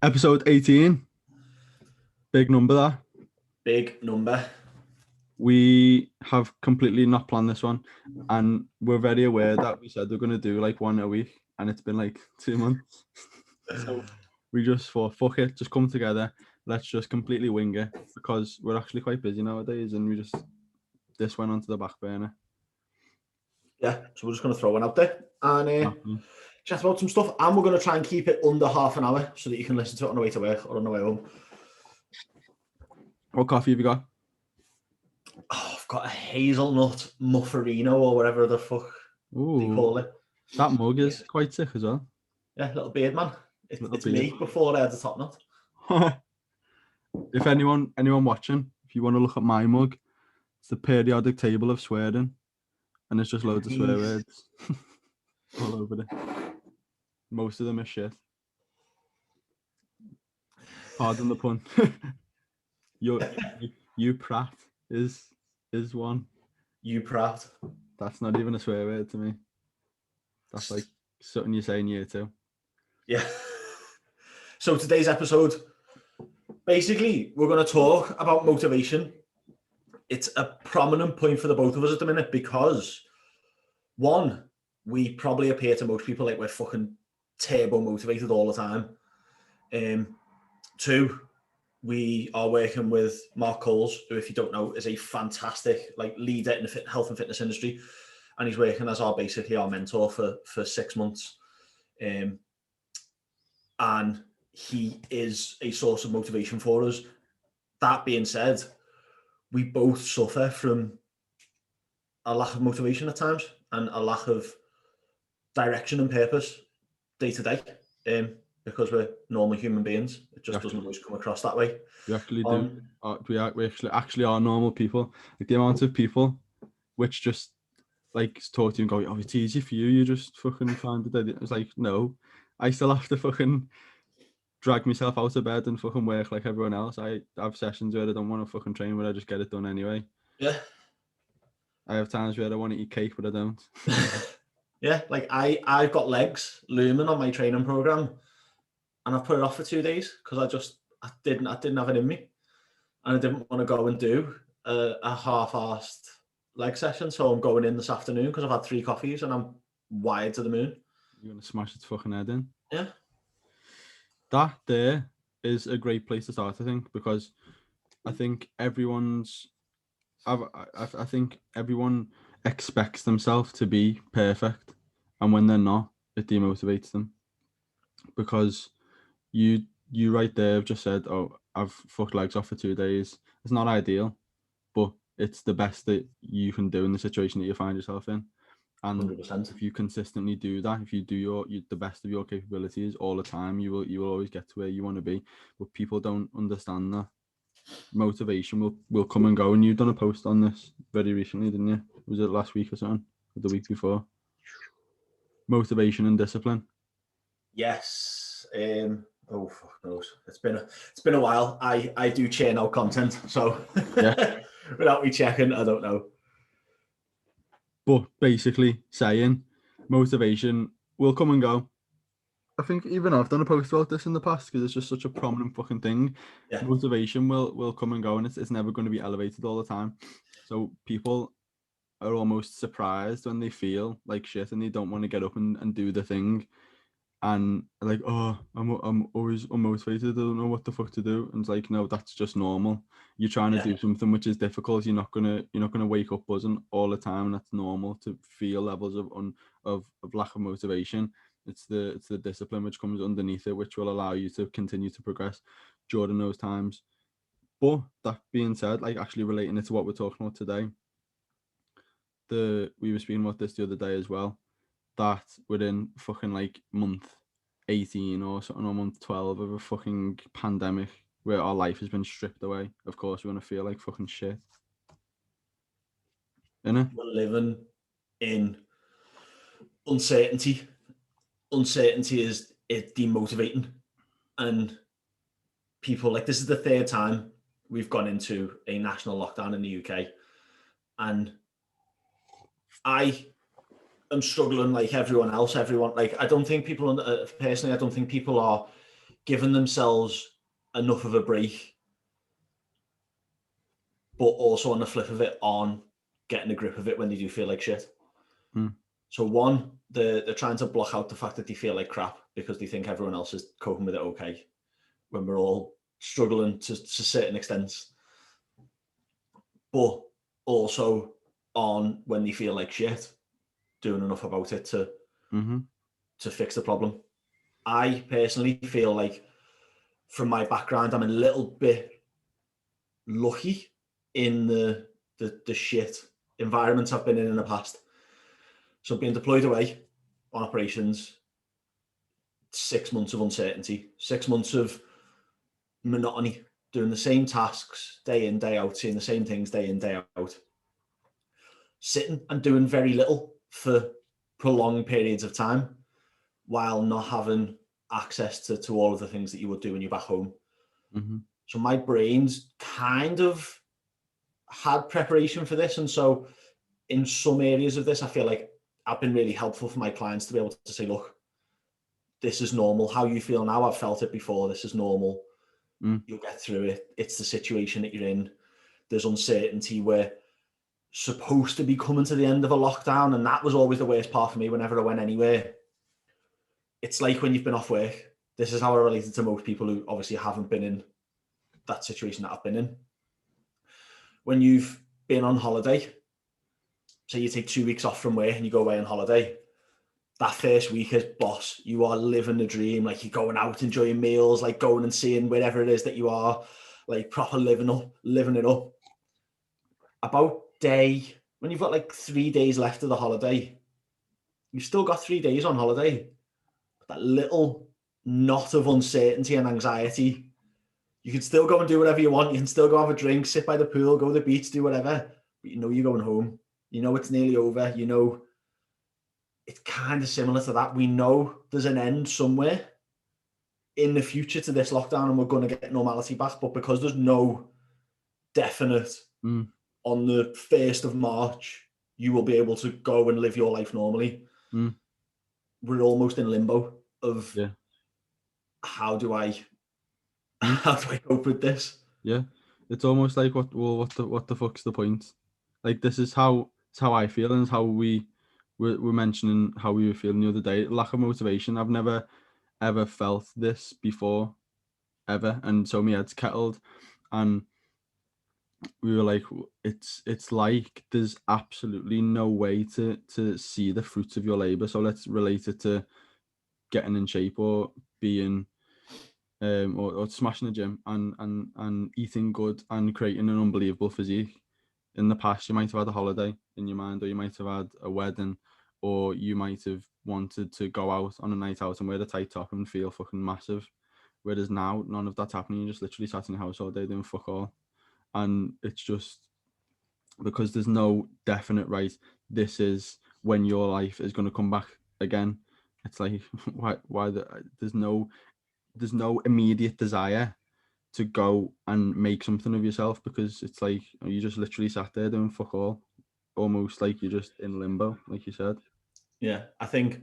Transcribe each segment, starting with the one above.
Episode 18, big number that. Big number. We have completely not planned this one, and we're very aware that we said we're going to do like one a week, and it's been like 2 months. So we just thought, fuck it, just come together. Let's just completely wing it because we're actually quite busy nowadays, and this went onto the back burner. Yeah, so we're just going to throw one out there and chat about some stuff, and we're going to try and keep it under half an hour so that you can listen to it on the way to work or on the way home. What coffee have you got? Oh, I've got a hazelnut mufferino or whatever the fuck they call it. That mug is quite sick as well. Yeah, little beard man. It's me before I had the top knot. If anyone watching, if you want to look at my mug, it's the periodic table of swearing, and it's just loads of swear words all over it. Most of them are shit. Pardon the pun. You prat is one. You prat. That's not even a swear word to me. That's like something you say in year 2. Yeah. So today's episode, basically, we're going to talk about motivation. It's a prominent point for the both of us at the minute because, one, we probably appear to most people like we're fucking turbo motivated all the time. 2, we are working with Mark Coles, who, if you don't know, is a fantastic leader in the health and fitness industry, and he's working as basically our mentor for 6 months. And he is a source of motivation for us. That being said, we both suffer from a lack of motivation at times and a lack of direction and purpose day to day, because we're normal human beings. It just doesn't always come across that way. We actually do. We actually are normal people. Like the amount of people which just like talk to you and go, "Oh, it's easy for you. You just fucking find it." It's like, no, I still have to fucking drag myself out of bed and fucking work like everyone else. I have sessions where I don't want to fucking train, but I just get it done anyway. Yeah. I have times where I want to eat cake, but I don't. Yeah, like I've got legs looming on my training program, and I've put it off for 2 days because I didn't have it in me, and I didn't want to go and do a half-assed leg session. So I'm going in this afternoon because I've had 3 coffees and I'm wired to the moon. You're gonna smash its fucking head in. Yeah. That there is a great place to start, I think, because I think I think everyone expects themselves to be perfect, and when they're not, it demotivates them. Because you right there have just said, "Oh, I've fucked legs off for 2 days." It's not ideal, but it's the best that you can do in the situation that you find yourself in. And 100%. if you consistently do that, if you do the best of your capabilities all the time, you will always get to where you want to be. But people don't understand that. Motivation will come and go. And you've done a post on this very recently, didn't you? Was it last week or something? Or the week before? Motivation and discipline. Yes. Oh fuck knows. It's been a while. I do churn out content, so Yeah. without me checking, I don't know. But basically saying motivation will come and go. I think even I've done a post about this in the past because it's just such a prominent fucking thing. Yeah. Motivation will come and go, and it's never going to be elevated all the time. So people are almost surprised when they feel like shit and they don't want to get up and do the thing. And like, oh, I'm always unmotivated. I don't know what the fuck to do. And it's like, no, that's just normal. You're trying to do something which is difficult. You're not gonna wake up buzzing all the time, and that's normal to feel levels of lack of motivation. It's the discipline which comes underneath it, which will allow you to continue to progress during those times. But that being said, like actually relating it to what we're talking about today, we were speaking about this the other day as well, that within fucking like month 18 or something, or month 12 of a fucking pandemic where our life has been stripped away, of course we're gonna feel like fucking shit. Innit? We're living in uncertainty. Uncertainty is demotivating, and people, like, this is the 3rd time we've gone into a national lockdown in the UK, and I am struggling like everyone else. I don't think people personally, I don't think people are giving themselves enough of a break, but also on the flip of it, on getting a grip of it when they do feel like shit. So one, they're trying to block out the fact that they feel like crap because they think everyone else is coping with it okay, when we're all struggling to certain extents. But also on when they feel like shit, doing enough about it to fix the problem. I personally feel like, from my background, I'm a little bit lucky in the shit environments I've been in the past. So being deployed away on operations, 6 months of uncertainty, 6 months of monotony, doing the same tasks day in, day out, seeing the same things day in, day out, sitting and doing very little for prolonged periods of time while not having access to all of the things that you would do when you're back home. So my brain's kind of had preparation for this. And so in some areas of this, I feel like I've been really helpful for my clients to be able to say, look, this is normal. How you feel now, I've felt it before. This is normal. You'll get through it. It's the situation that you're in. There's uncertainty. We're supposed to be coming to the end of a lockdown. And that was always the worst part for me whenever I went anywhere. It's like when you've been off work. This is how I related to most people who obviously haven't been in that situation that I've been in. When you've been on holiday, say you take 2 weeks off from work and you go away on holiday, that first week as boss, you are living the dream. Like, you're going out, enjoying meals, like going and seeing wherever it is that you are, like proper living it up. About day, when you've got like 3 days left of the holiday, you've still got 3 days on holiday. That little knot of uncertainty and anxiety. You can still go and do whatever you want. You can still go have a drink, sit by the pool, go to the beach, do whatever. But you know you're going home. You know it's nearly over. You know it's kind of similar to that. We know there's an end somewhere in the future to this lockdown and we're going to get normality back. But because there's no definite on the 1st of March, you will be able to go and live your life normally. We're almost in limbo of how do I cope with this? Yeah, it's almost like what the fuck's the point? Like, this is how I feel, and it's how we're mentioning how we were feeling the other day. Lack of motivation. I've never ever felt this before, ever, and so my head's kettled, and we were like, it's like there's absolutely no way to see the fruits of your labor. So let's relate it to getting in shape or being or smashing the gym and eating good and creating an unbelievable physique. In the past, you might have had a holiday in your mind, or you might have had a wedding, or you might have wanted to go out on a night out and wear the tight top and feel fucking massive. Whereas now, none of that's happening. You're just literally sat in your house all day doing fuck all. And it's just because there's no definite, right, this is when your life is going to come back again. It's like, there's no immediate desire to go and make something of yourself, because it's like you just literally sat there doing fuck all, almost like you're just in limbo, like you said. Yeah, I think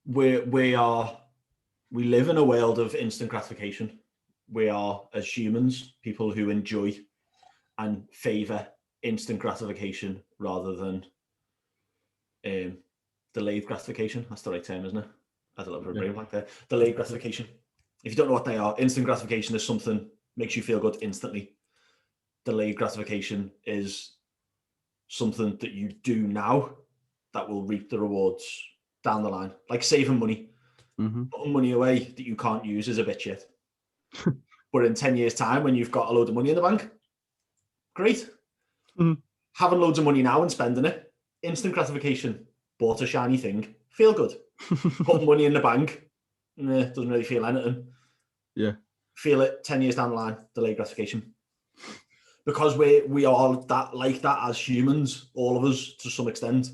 we live in a world of instant gratification. We are, as humans, people who enjoy and favor instant gratification rather than delayed gratification. That's the right term, isn't it? I had a little bit of brain blank there. Delayed gratification. If you don't know what they are, instant gratification is something makes you feel good instantly. Delayed gratification is something that you do now that will reap the rewards down the line. Like saving money. Putting money away that you can't use is a bit shit. But in 10 years' time, when you've got a load of money in the bank, great. Having loads of money now and spending it, instant gratification, bought a shiny thing, feel good. Putting money in the bank, doesn't really feel anything. Yeah. Feel it 10 years down the line, delayed gratification. Because we are that like that as humans, all of us to some extent.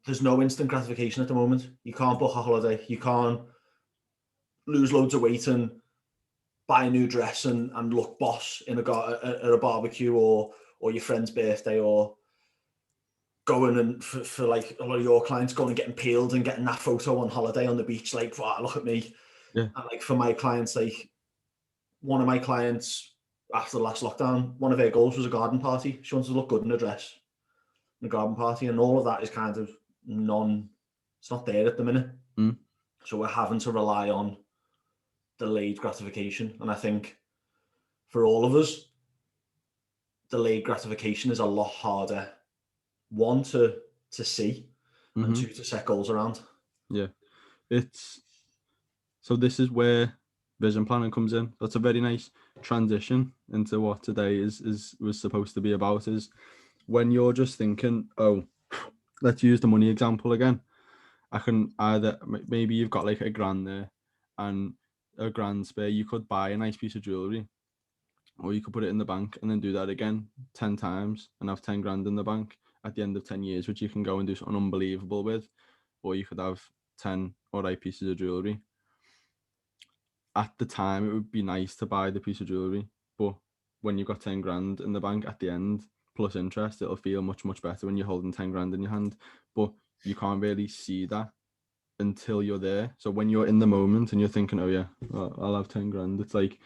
There's no instant gratification at the moment. You can't book a holiday. You can't lose loads of weight and buy a new dress and look boss at a barbecue or your friend's birthday, or going and for like a lot of your clients going and getting peeled and getting that photo on holiday on the beach, like, wow, look at me. Yeah. And like for my clients, like one of my clients after the last lockdown, one of her goals was a garden party. She wanted to look good in a dress, in a garden party, and all of that is kind of it's not there at the minute. Mm. So we're having to rely on delayed gratification. And I think for all of us, delayed gratification is a lot harder, one, to see, and two, to set goals around. Yeah. So this is where vision planning comes in. That's a very nice transition into what today was supposed to be about, is when you're just thinking, oh, let's use the money example again. I can either, maybe you've got like $1,000 there and $1,000 spare, you could buy a nice piece of jewelry, or you could put it in the bank and then do that again 10 times and have 10 grand in the bank at the end of 10 years, which you can go and do something unbelievable with. Or you could have 10 alright pieces of jewelry. At the time, it would be nice to buy the piece of jewelry, but when you've got 10 grand in the bank at the end, plus interest, it'll feel much, much better when you're holding 10 grand in your hand. But you can't really see that until you're there. So when you're in the moment and you're thinking, oh yeah, I'll have 10 grand, it's like,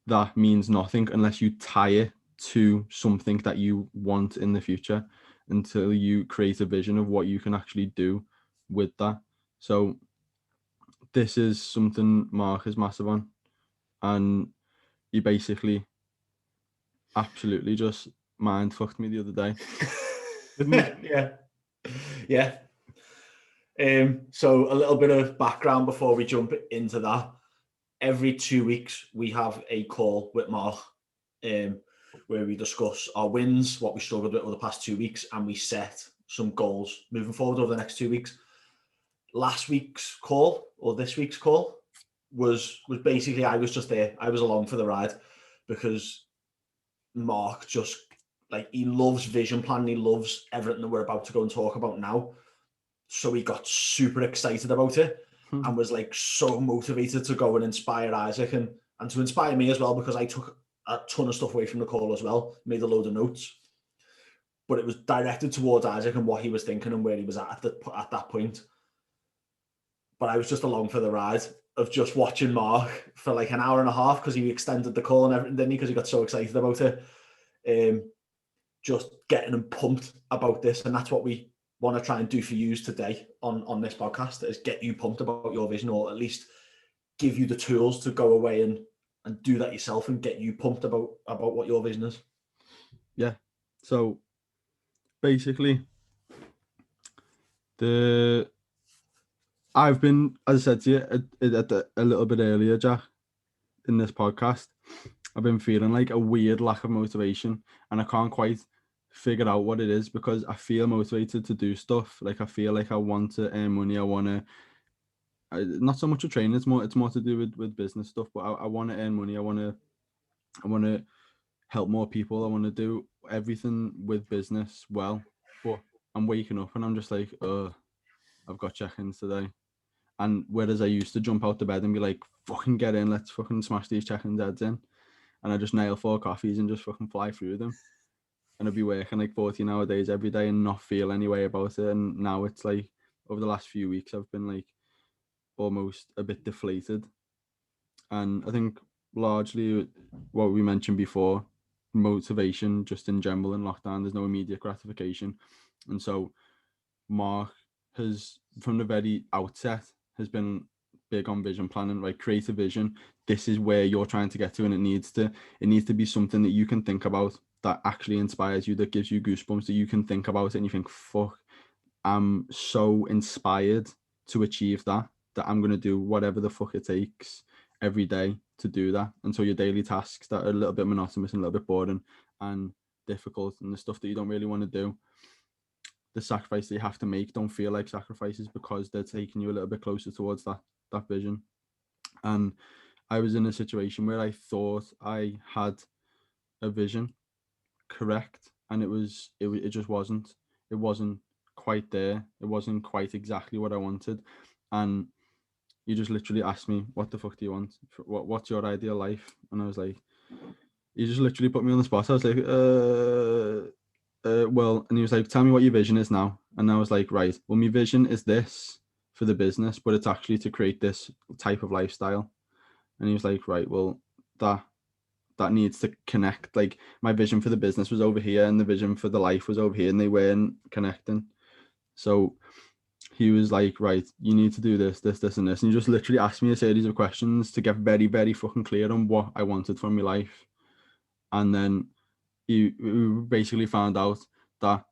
that means nothing unless you tie it to something that you want in the future, until you create a vision of what you can actually do with that. So this is something Mark is massive on, and he basically absolutely just mind fucked me the other day, didn't he? Yeah. So a little bit of background before we jump into that. Every 2 weeks we have a call with Mark, where we discuss our wins, what we struggled with over the past 2 weeks, and we set some goals moving forward over the next 2 weeks. Last week's call, or this week's call, was basically, I was just there. I was along for the ride, because Mark just, like, he loves vision planning. He loves everything that we're about to go and talk about now. So he got super excited about it and was like so motivated to go and inspire Isaac and to inspire me as well, because I took a ton of stuff away from the call as well, made a load of notes. But it was directed towards Isaac and what he was thinking and where he was at that point. But I was just along for the ride of just watching Mark for like an hour and a half, because he extended the call and everything, didn't he? Because he got so excited about it. Just getting him pumped about this. And that's what we want to try and do for you today on this podcast, is get you pumped about your vision, or at least give you the tools to go away and do that yourself and get you pumped about what your vision is. Yeah. So basically, I've been, as I said to you a little bit earlier, Jack, in this podcast, I've been feeling like a weird lack of motivation, and I can't quite figure out what it is, because I feel motivated to do stuff. Like, I feel like I want to earn money. I want to, not so much a training, it's more to do with business stuff, but I want to earn money. I want to help more people. I want to do everything with business well. But I'm waking up and I'm just like, I've got check-ins today. And whereas I used to jump out the bed and be like, fucking get in, let's fucking smash these check-in heads in. And I just nail 4 coffees and just fucking fly through them. And I'd be working like 14-hour days every day and not feel any way about it. And now it's like, over the last few weeks, I've been like almost a bit deflated. And I think largely what we mentioned before, motivation just in general in lockdown, there's no immediate gratification. And so Mark has, from the very outset, has been big on vision planning, like create a vision. This is where you're trying to get to, and it needs to be something that you can think about, that actually inspires you, that gives you goosebumps, that you can think about it and you think, fuck, I'm so inspired to achieve that I'm going to do whatever the fuck it takes every day to do that. And so your daily tasks that are a little bit monotonous and a little bit boring and difficult, and the stuff that you don't really want to do, the sacrifice that you have to make don't feel like sacrifices, because they're taking you a little bit closer towards that vision. And I was in a situation where I thought I had a vision correct, and it just wasn't. It wasn't quite there. It wasn't quite exactly what I wanted. And you just literally asked me, what the fuck do you want? What's your ideal life? And I was like, you just literally put me on the spot. I was like, well, and he was like, tell me what your vision is now. And I was like, right, well, my vision is this. for the business, but it's actually to create this type of lifestyle. And he was like, right, well, that needs to connect. Like, my vision for the business was over here and the vision for the life was over here, and they weren't connecting. So he was like, right, you need to do this, this, this, and this. And he just literally asked me a series of questions to get very, very fucking clear on what I wanted from my life. And then we basically found out that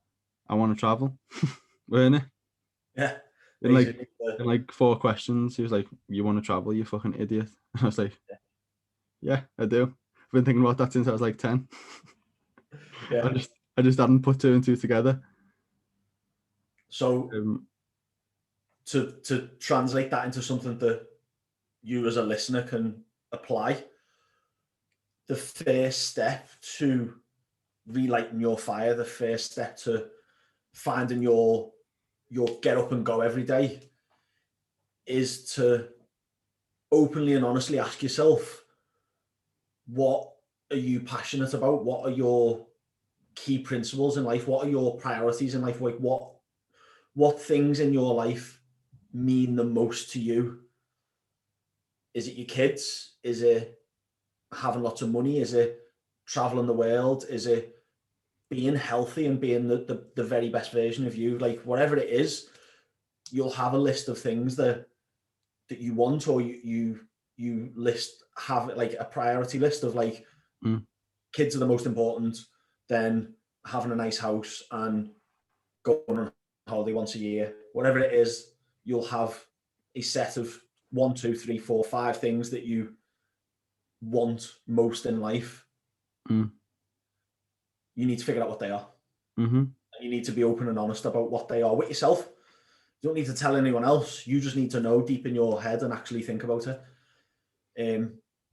I want to travel, weren't it? Yeah. In like 4 questions, he was like, you want to travel, you fucking idiot. And I was like, yeah, I do. I've been thinking about that since I was like 10. Yeah. I just hadn't put 2 and 2 together. So to translate that into something that you as a listener can apply, the first step to relighting your fire, the first step to finding your get up and go every day, is to openly and honestly ask yourself, what are you passionate about? What are your key principles in life? What are your priorities in life? Like, what things in your life mean the most to you? Is it your kids? Is it having lots of money? Is it traveling the world? Is it being healthy and being the very best version of you? Like, whatever it is, you'll have a list of things that you want, or you list, have like a priority list of like, kids are the most important, then having a nice house and going on holiday once a year, whatever it is, you'll have a set of 1, 2, 3, 4, 5 things that you want most in life. You need to figure out what they are. You need to be open and honest about what they are with yourself. You don't need to tell anyone else. You just need to know deep in your head and actually think about it.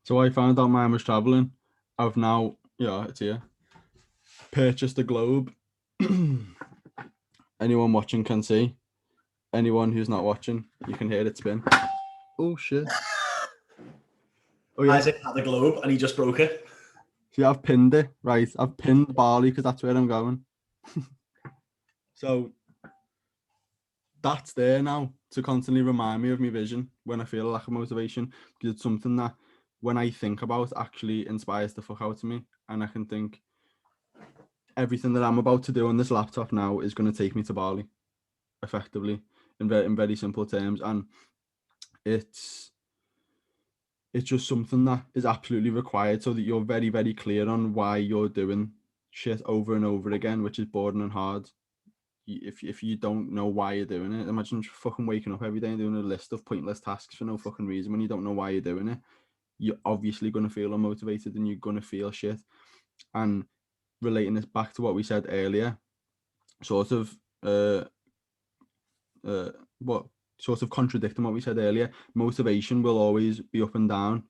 So I found out mine was traveling. I've now, yeah, it's here, purchased a globe. Anyone watching can see. Anyone who's not watching, you can hear it spin. Oh shit. Oh yeah. Isaac had a globe and he just broke it. See, I've pinned it, right? I've pinned Bali because that's where I'm going. So that's there now to constantly remind me of my vision when I feel a lack of motivation, because it's something that when I think about actually inspires the fuck out of me. And I can think everything that I'm about to do on this laptop now is going to take me to Bali, effectively, in very simple terms. And it's just something that is absolutely required, so that you're very, very clear on why you're doing shit over and over again, which is boring and hard. If you don't know why you're doing it, imagine fucking waking up every day and doing a list of pointless tasks for no fucking reason when you don't know why you're doing it. You're obviously going to feel unmotivated and you're going to feel shit. And relating this back to what we said earlier, sort of contradicting what we said earlier, motivation will always be up and down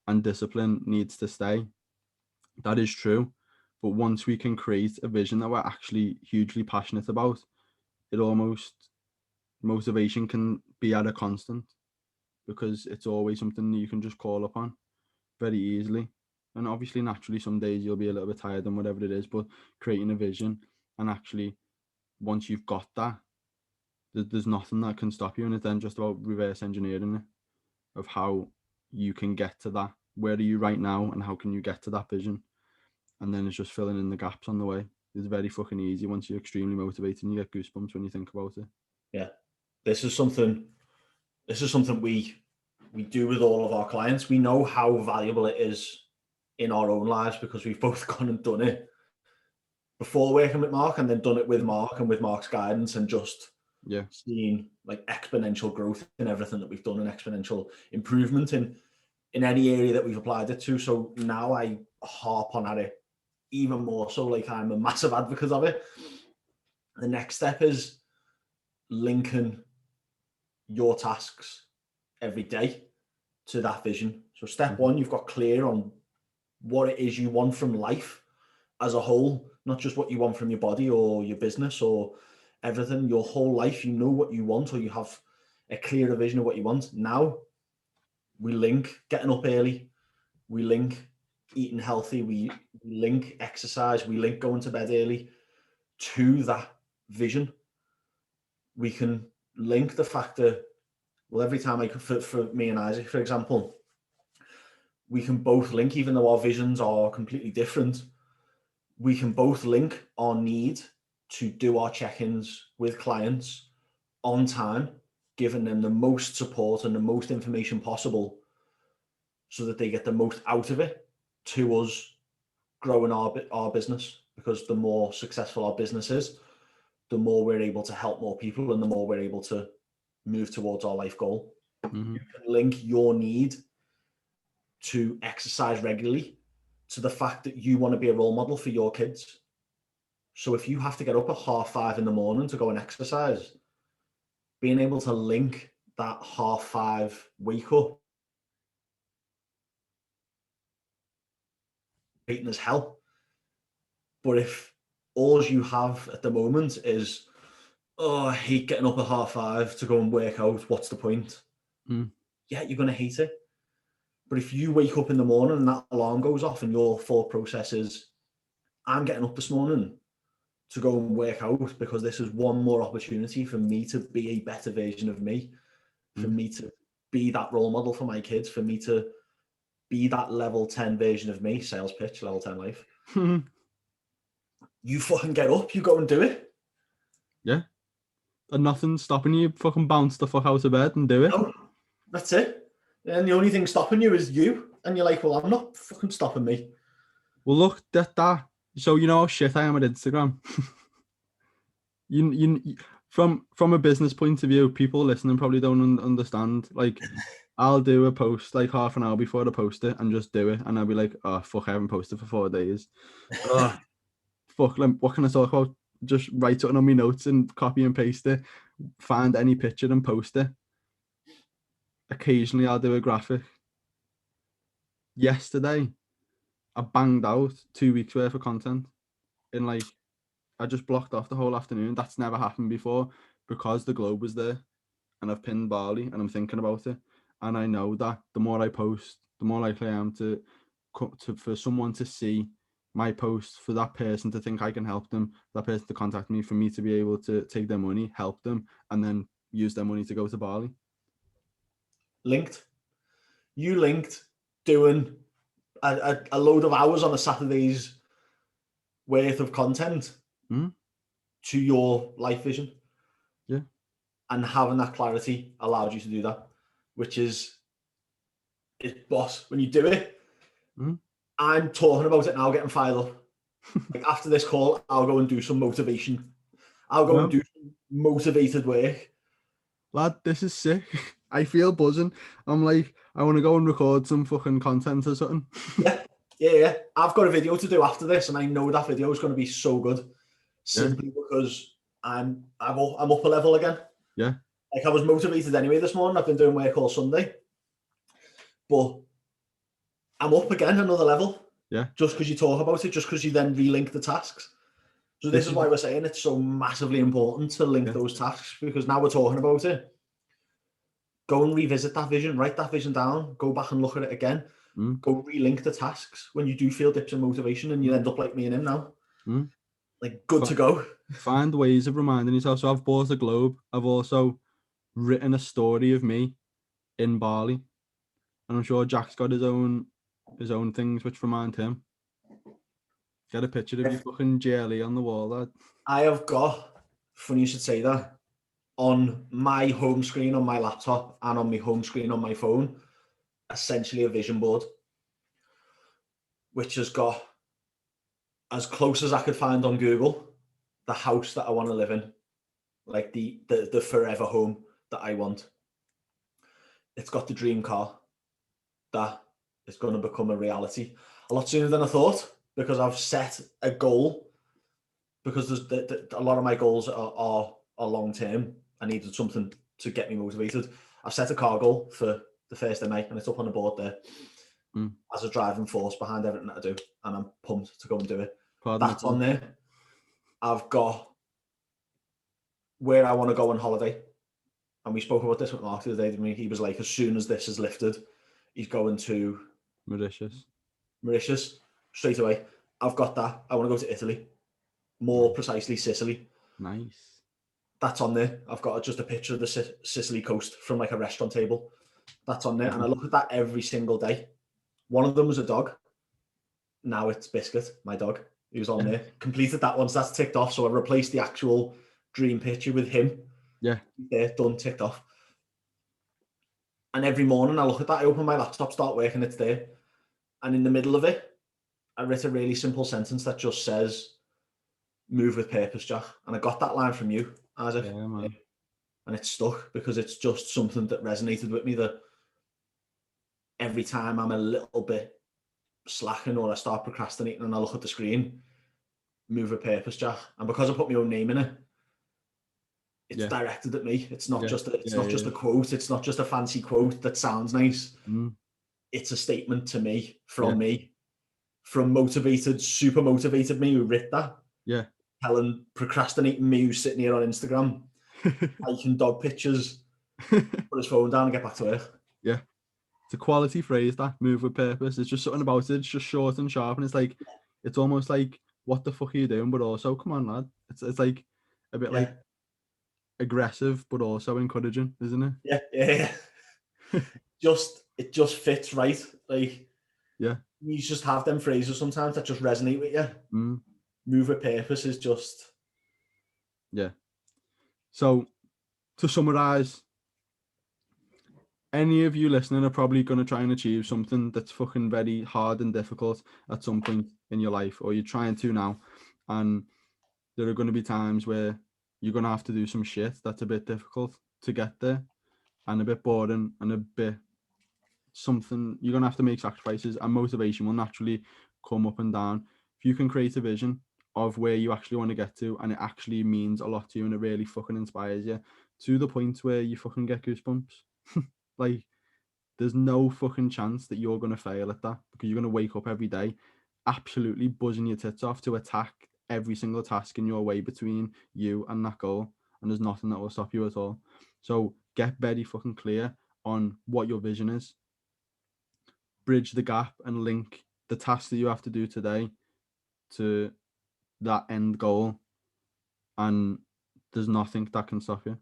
and discipline needs to stay. That is true. But once we can create a vision that we're actually hugely passionate about, motivation can be at a constant, because it's always something that you can just call upon very easily. And obviously, naturally, some days you'll be a little bit tired and whatever it is, but creating a vision, and actually, once you've got that, there's nothing that can stop you. And it's then just about reverse engineering it, of how you can get to that. Where are you right now, and how can you get to that vision? And then it's just filling in the gaps on the way. It's very fucking easy once you're extremely motivated and you get goosebumps when you think about it. Yeah. This is something we do with all of our clients. We know how valuable it is in our own lives, because we've both gone and done it before working with Mark, and then done it with Mark and with Mark's guidance, and just seen like exponential growth in everything that we've done, and exponential improvement in any area that we've applied it to. So now I harp on at it even more so. Like, I'm a massive advocate of it. The next step is linking your tasks every day to that vision. So step one, you've got clear on what it is you want from life as a whole, not just what you want from your body or your business or everything, your whole life. You know what you want, or you have a clearer vision of what you want. Now we link getting up early, we link eating healthy, we link exercise, we link going to bed early to that vision. We can link the fact that Well, every time for me and Isaac, for example, we can both link, even though our visions are completely different, we can both link our need to do our check-ins with clients on time, giving them the most support and the most information possible so that they get the most out of it, to us growing our business. Because the more successful our business is, the more we're able to help more people and the more we're able to move towards our life goal. Mm-hmm. You can link your need to exercise regularly to the fact that you want to be a role model for your kids. So if you have to get up at 5:30 in the morning to go and exercise, being able to link that 5:30 wake up, hating as hell. But if all you have at the moment is, oh, I hate getting up at 5:30 to go and work out, what's the point? Yeah, you're going to hate it. But if you wake up in the morning and that alarm goes off and your thought process is, I'm getting up this morning to go and work out because this is one more opportunity for me to be a better version of me, for me to be that role model for my kids, for me to be that level 10 version of me, sales pitch, level 10 life. You fucking get up, you go and do it. Yeah. And nothing's stopping you. Fucking bounce the fuck out of bed and do it. No, that's it. And the only thing stopping you is you. And you're like, well, I'm not fucking stopping me. Well, look, that. So you know how shit I am at Instagram. you from a business point of view, people listening probably don't understand. Like, I'll do a post like half an hour before I post it and just do it, and I'll be like, oh fuck, I haven't posted for 4 days. Fuck, like, what can I talk about? Just write it on my notes and copy and paste it. Find any picture and post it. Occasionally, I'll do a graphic. Yesterday, I banged out 2 weeks worth of content in like, I just blocked off the whole afternoon. That's never happened before because the globe was there and I've pinned Bali and I'm thinking about it. And I know that the more I post, the more likely I am for someone to see my post, for that person to think I can help them, that person to contact me, for me to be able to take their money, help them, and then use their money to go to Bali. Linked. You linked doing a load of hours on a Saturday's worth of content to your life vision. Yeah. And having that clarity allowed you to do that, which is, boss, when you do it, I'm talking about it now, getting fired up. Like after this call, I'll go and do some motivation. I'll go and do some motivated work. Lad, this is sick. I feel buzzing. I'm like, I want to go and record some fucking content or something. Yeah. I've got a video to do after this, and I know that video is going to be so good, simply because I'm up a level again. Yeah. Like I was motivated anyway this morning. I've been doing work all Sunday, but I'm up again another level. Yeah. Just because you talk about it, just because you then relink the tasks. So this is why we're saying it's so massively important to link those tasks, because now we're talking about it. Go and revisit that vision, write that vision down, go back and look at it again. Go relink the tasks when you do feel dips in motivation and you end up like me and him now. Like good to go. Find ways of reminding yourself. So I've bought a globe. I've also written a story of me in Bali. And I'm sure Jack's got his own things which remind him. Get a picture of you fucking jelly on the wall, lad. I have got, funny you should say that, on my home screen on my laptop and on my home screen on my phone, essentially a vision board, which has got, as close as I could find on Google, the house that I want to live in, like the forever home that I want. It's got the dream car that is going to become a reality a lot sooner than I thought, because I've set a goal, because there's a lot of my goals are long term. I needed something to get me motivated. I've set a car goal for the 1st of May, and it's up on the board there as a driving force behind everything that I do, and I'm pumped to go and do it. That's on there. I've got where I want to go on holiday, and we spoke about this with Mark the other day, didn't we? He was like, as soon as this is lifted, he's going to Mauritius straight away. I've got that. I want to go to Italy, more precisely Sicily. Nice. That's on there. I've got just a picture of the Sicily coast from like a restaurant table. That's on there. And I look at that every single day. One of them was a dog. Now it's Biscuit, my dog. He was on there. Completed that once. That's ticked off. So I replaced the actual dream picture with him. Yeah. There, done, ticked off. And every morning I look at that, I open my laptop, start working, it's there. And in the middle of it, I wrote a really simple sentence that just says, move with purpose, Jack. And I got that line from you, Isaac. Yeah, man. And it stuck because it's just something that resonated with me, that every time I'm a little bit slacking or I start procrastinating and I look at the screen, move with purpose, Jack. And because I put my own name in it, it's directed at me. It's not just a quote. It's not just a fancy quote that sounds nice. It's a statement to me, from motivated, super motivated me who writ that. Yeah. Telling procrastinating me who's sitting here on Instagram, liking dog pictures, put his phone down and get back to work. Yeah. It's a quality phrase, that move with purpose. It's just something about it. It's just short and sharp. And it's like, it's almost like, what the fuck are you doing? But also, come on, lad. It's like a bit like aggressive, but also encouraging, isn't it? Yeah. It just fits right. Like, you just have them phrases sometimes that just resonate with you. Move with purpose is just. Yeah. So, to summarize, any of you listening are probably going to try and achieve something that's fucking very hard and difficult at some point in your life, or you're trying to now. And there are going to be times where you're going to have to do some shit that's a bit difficult to get there, and a bit boring, and a bit something. You're going to have to make sacrifices, and motivation will naturally come up and down. If you can create a vision of where you actually want to get to, and it actually means a lot to you, and it really fucking inspires you to the point where you fucking get goosebumps. Like, there's no fucking chance that you're going to fail at that, because you're going to wake up every day absolutely buzzing your tits off to attack every single task in your way between you and that goal, and there's nothing that will stop you at all. So get very fucking clear on what your vision is. Bridge the gap and link the tasks that you have to do today to that end goal, and there's nothing that can stop you.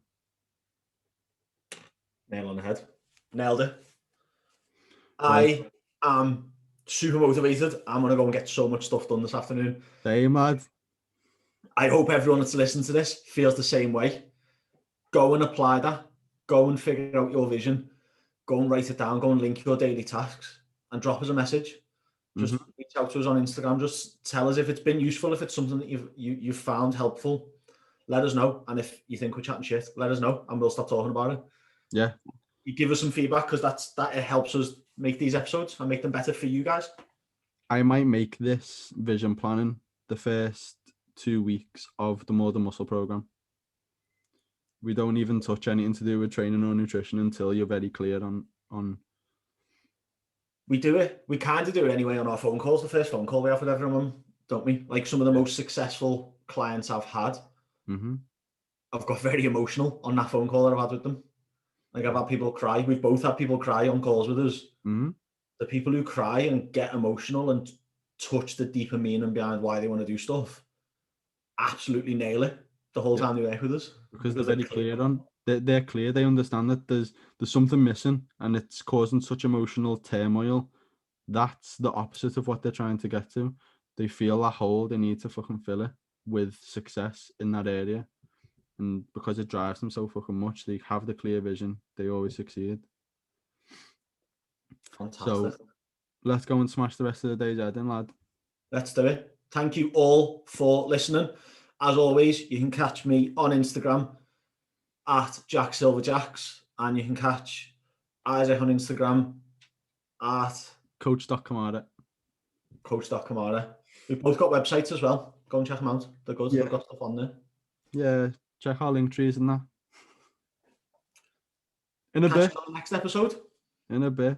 Nail on the head. Nailed it. I am super motivated. I'm going to go and get so much stuff done this afternoon. Same, lad. I hope everyone that's listening to this feels the same way. Go and apply that. Go and figure out your vision. Go and write it down. Go and link your daily tasks and drop us a message. Just reach out to us on Instagram. Just tell us if it's been useful, if it's something that you've found helpful. Let us know. And if you think we're chatting shit, let us know and we'll stop talking about it. Yeah. You give us some feedback, because that it helps us make these episodes and make them better for you guys. I might make this vision planning the first 2 weeks of the More Than Muscle program. We don't even touch anything to do with training or nutrition until you're very clear on. We do it. We kind of do it anyway on our phone calls. The first phone call we have with everyone, don't we? Like, some of the most successful clients I've had, I've got very emotional on that phone call that I've had with them. Like, I've had people cry. We've both had people cry on calls with us. The people who cry and get emotional and touch the deeper meaning behind why they want to do stuff absolutely nail it the whole time they work with us. Because they're very clear on. They're clear. They understand that there's something missing, and it's causing such emotional turmoil. That's the opposite of what they're trying to get to. They feel that hole. They need to fucking fill it with success in that area. And because it drives them so fucking much, they have the clear vision. They always succeed. Fantastic. So let's go and smash the rest of the day's head in, lad. Let's do it. Thank you all for listening. As always, you can catch me on Instagram at Jack Silver Jacks, and you can catch Isaac on Instagram at Coach.Kamara. Coach.Kamara. We've both got websites as well. Go and check them out. They're good. They've got stuff on there. Yeah, check our link trees and that. In a Catch bit. you on the next episode. In a bit.